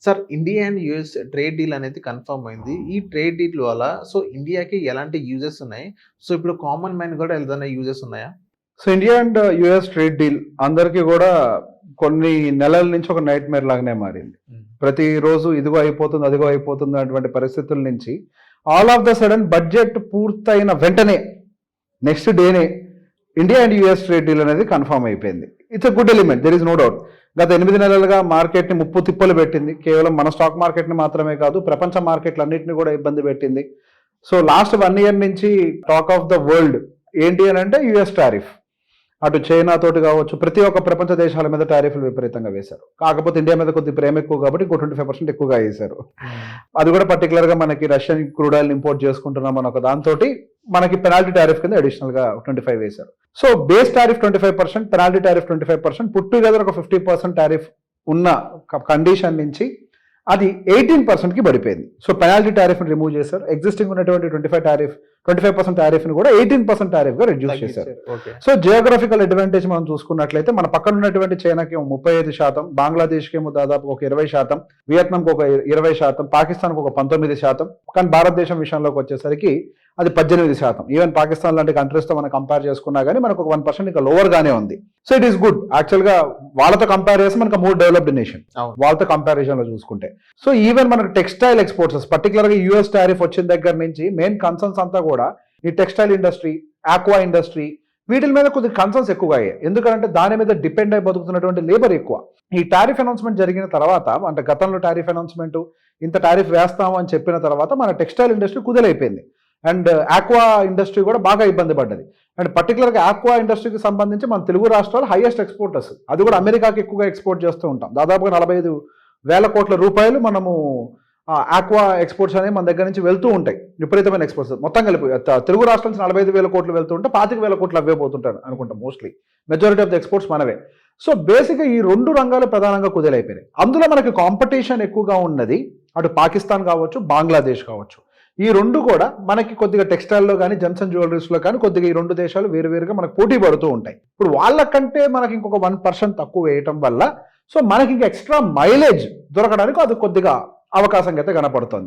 Sir India and US trade deal అనేది confirm అయింది. ఈ ట్రేడ్ డీల్ వల్ల సో ఇండియాకి ఎలాంటి యూజెస్ ఉన్నాయి? సో ఇప్పుడు కామన్ మ్యాన్ కూడా ఏదైనా యూజెస్ ఉన్నాయా? So India and US trade deal అందరికీ కూడా కొన్ని నెలల నుంచి ఒక నైట్ మేర్ లాగానే మారింది. ప్రతిరోజు ఇదిగో అయిపోతుంది అదిగో అయిపోతుంది అటువంటి పరిస్థితుల నుంచి all of the sudden budget పూర్తయిన వెంటనే నెక్స్ట్ డేనే India and US trade deal అనేది కన్ఫర్మ్ అయిపోయింది. It's a good element, there is no doubt. గత 8 నెలలుగా మార్కెట్ని ముప్పు తిప్పలు పెట్టింది. కేవలం మన స్టాక్ మార్కెట్ని మాత్రమే కాదు, ప్రపంచ మార్కెట్లన్నింటినీ కూడా ఇబ్బంది పెట్టింది. సో లాస్ట్ 1 year నుంచి టాక్ ఆఫ్ ద వరల్డ్ ఏంటి అని అంటే యుఎస్ టారిఫ్. అటు చైనా తోటి కావచ్చు, ప్రతి ఒక్క ప్రపంచ దేశాల మీద టారిఫ్లు విపరీతంగా వేశారు. కాకపోతే ఇండియా మీద కొద్ది ప్రేమ ఎక్కువ కాబట్టి ఇంకో 25% ఎక్కువగా వేశారు. అది కూడా పర్టికులర్గా మనకి రష్యన్ క్రూడ్ ఆయిల్ ఇంపోర్ట్ చేసుకుంటున్నాం అని ఒక దాంతో మనకి పెనాల్టీ టారిఫ్ కింద అడిషనల్గా 25 వేశారు. So base tariff 25%, penalty tariff 25%, put together ఒక 50% టారిఫ్ ఉన్న కండిషన్ నుంచి అది 18%కి పడిపోయింది. సో పెనాల్టీ టారిఫ్ని రిమూవ్ చేశారు. ఎగ్జిస్టింగ్ ఉన్నటువంటి 25% టారిఫ్ని కూడా 18% టారిఫ్గా రెడ్యూస్ చేశారు. సో జియోగ్రఫికల్ అడ్వాంటేజ్ మనం చూసుకున్నట్లయితే మన పక్కన ఉన్నటువంటి చైనాకి 35%, బంగ్లాదేశ్కి ఏమో దాదాపు ఒక 20%, వియత్నాంకి ఒక 20%, పాకిస్తాన్కి ఒక 19%, కానీ భారతదేశం విషయంలోకి వచ్చేసరికి అది 18%. ఈవెన్ పాకిస్తాన్ లాంటి కంట్రీస్తో మనం కంపేర్ చేసుకున్నా కానీ మనకు ఒక 1% ఇంకా లోవర్గానే ఉంది. So it is good. యాక్చువల్గా వాళ్ళతో కంపేర్ చేస్తే మనకు మోర్ డెవలప్డ్ నేషన్ వాళ్ళతో కంపారిజన్లో చూసుకుంటే. సో ఈవెన్ మనకు టెక్స్టైల్ ఎక్స్పోర్ట్స్ పర్టికులర్గా యూఎస్ టారిఫ్ వచ్చిన దగ్గర నుంచి మెయిన్ కన్సర్న్స్ అంతా కూడా ఈ టెక్స్టైల్ ఇండస్ట్రీ, ఆక్వా ఇండస్ట్రీ, వీటి మీద కొద్దిగా కన్సర్న్స్ ఎక్కువగా అయ్యాయి. ఎందుకంటే దాని మీద డిపెండ్ అయి బతుకుతున్నటువంటి లేబర్ ఎక్కువ. ఈ టారిఫ్ అనౌన్స్మెంట్ జరిగిన తర్వాత, అంటే గతంలో టారిఫ్ అనౌన్స్మెంట్ ఇంత టారిఫ్ వేస్తాము అని చెప్పిన తర్వాత మన టెక్స్టైల్ ఇండస్ట్రీ కుదిలైపోయింది. అండ్ ఆక్వా ఇండస్ట్రీ కూడా బాగా ఇబ్బంది పడ్డది. అండ్ పర్టికులర్గా ఆక్వా ఇండస్ట్రీకి సంబంధించి మన తెలుగు రాష్ట్రాలు హైయెస్ట్ ఎక్స్పోర్టర్స్. అది కూడా అమెరికాకి ఎక్కువగా ఎక్స్పోర్ట్ చేస్తూ ఉంటాం. దాదాపుగా 45,000 కోట్ల రూపాయలు మనము ఆక్వా ఎక్స్పోర్ట్స్ అనేవి మన దగ్గర నుంచి వెళ్తూ ఉంటాయి. విపరీతమైన ఎక్స్పోర్ట్స్ మొత్తం కలిపి తెలుగు రాష్ట్రాల నుంచి 45,000 కోట్లు వెళ్తూ ఉంటే 25,000 కోట్లు అవే పోతుంటారు అనుకుంటాం. Mostly majority of the exports మనవే. సో బేసిక్గా ఈ 2 రంగాలు ప్రధానంగా కుదిలైపోయినాయి. అందులో మనకి కాంపిటీషన్ ఎక్కువగా ఉన్నది అటు పాకిస్తాన్ కావచ్చు, బంగ్లాదేశ్ కావచ్చు. ఈ 2 కూడా మనకి కొద్దిగా టెక్స్టైల్లో కానీ, జెమ్స్ అండ్ జ్యువెలరీస్లో కానీ కొద్దిగా ఈ 2 దేశాలు వేరువేరుగా మనకు పోటీ పడుతూ ఉంటాయి. ఇప్పుడు వాళ్ళకంటే మనకి ఇంకొక 1% తక్కువ వేయటం వల్ల సో మనకి ఇంకా ఎక్స్ట్రా మైలేజ్ దొరకడానికి అది కొద్దిగా అవకాశం అయితే కనపడుతుంది.